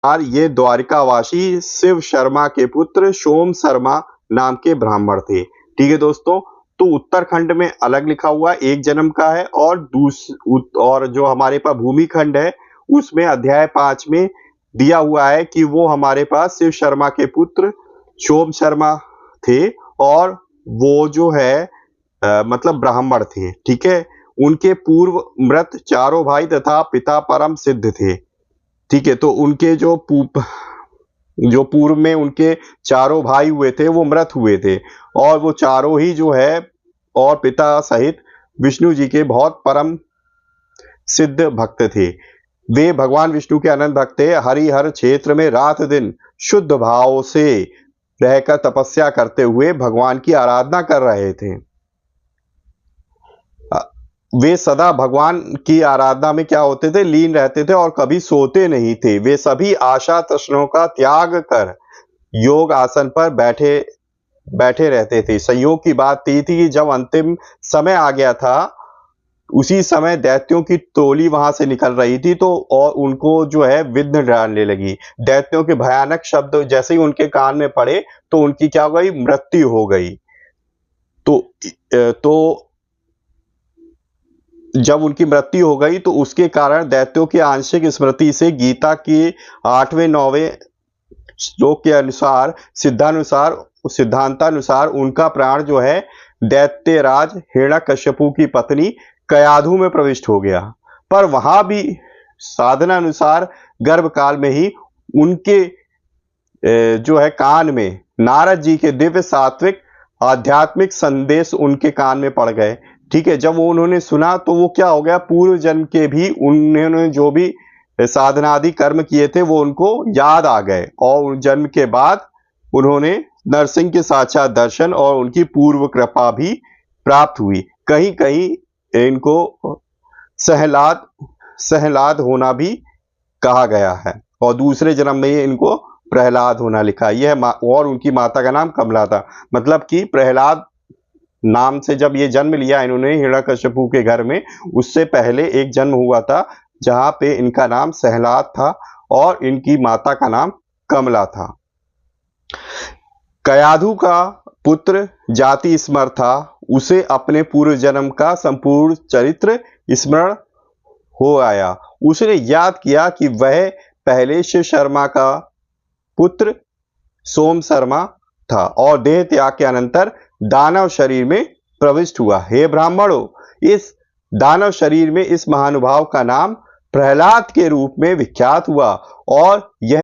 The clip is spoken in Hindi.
और ये द्वारिकावासी शिव शर्मा के पुत्र सोम शर्मा नाम के ब्राह्मण थे। ठीक है दोस्तों, तो उत्तरखंड में अलग लिखा हुआ एक जन्म का है, और जो हमारे पास भूमिखंड है उसमें अध्याय 5 में दिया हुआ है कि वो हमारे पास शिव शर्मा के पुत्र सोम शर्मा थे, और वो जो है मतलब ब्राह्मण थे। ठीक है, उनके पूर्व मृत चारों भाई तथा पिता परम सिद्ध थे। ठीक है, तो उनके जो पूर्व में उनके चारों भाई हुए थे वो मृत हुए थे, और वो चारों ही जो है और पिता सहित विष्णु जी के बहुत परम सिद्ध भक्त थे। वे भगवान विष्णु के अनंत भक्त थे। हरिहर क्षेत्र में रात दिन शुद्ध भाव से रहकर तपस्या करते हुए भगवान की आराधना कर रहे थे। वे सदा भगवान की आराधना में क्या होते थे, लीन रहते थे और कभी सोते नहीं थे। वे सभी आशा तृष्णाओं का त्याग कर योग आसन पर बैठे रहते थे। संयोग की बात थी कि जब अंतिम समय आ गया था, उसी समय दैत्यों की टोली वहां से निकल रही थी, तो और उनको जो है विघ्न डालने लगी। दैत्यों के भयानक शब्द जैसे ही उनके कान में पड़े तो उनकी क्या हो गई, मृत्यु हो गई। तो जब उनकी मृत्यु हो गई तो उसके कारण दैत्यों की आंशिक स्मृति से गीता के 8वें-9वें श्लोक के अनुसार सिद्धांतानुसार उनका प्राण जो है दैत्यराज हिरण्यकश्यपु की पत्नी कयाधु में प्रविष्ट हो गया। पर वहां भी साधना अनुसार गर्भकाल में ही उनके जो है कान में नारद जी के दिव्य सात्विक आध्यात्मिक संदेश उनके कान में पड़ गए। ठीक है, जब वो उन्होंने सुना तो वो क्या हो गया, पूर्व जन्म के भी उन्होंने जो भी साधनादि कर्म किए थे वो उनको याद आ गए, और उन जन्म के बाद उन्होंने नरसिंह के साक्षात दर्शन और उनकी पूर्व कृपा भी प्राप्त हुई। कहीं कहीं इनको सहलाद होना भी कहा गया है, और दूसरे जन्म में इनको प्रहलाद होना लिखा है। यह और उनकी माता का नाम कमला था। मतलब कि प्रहलाद नाम से जब ये जन्म लिया इन्होंने हिरण्यकश्यपु के घर में, उससे पहले एक जन्म हुआ था जहां पे इनका नाम सहलाद था और इनकी माता का नाम कमला था। कयाधु का पुत्र जाति स्मर था। उसे अपने पूर्व जन्म का संपूर्ण चरित्र स्मरण हो आया। उसने याद किया कि वह पहले शिव शर्मा का पुत्र सोम शर्मा था और देह त्याग के अनंतर दानव शरीर में प्रविष्ट हुआ। हे ब्राह्मणों, इस दानव शरीर में इस महानुभाव का नाम प्रहलाद के रूप में विख्यात हुआ, और यह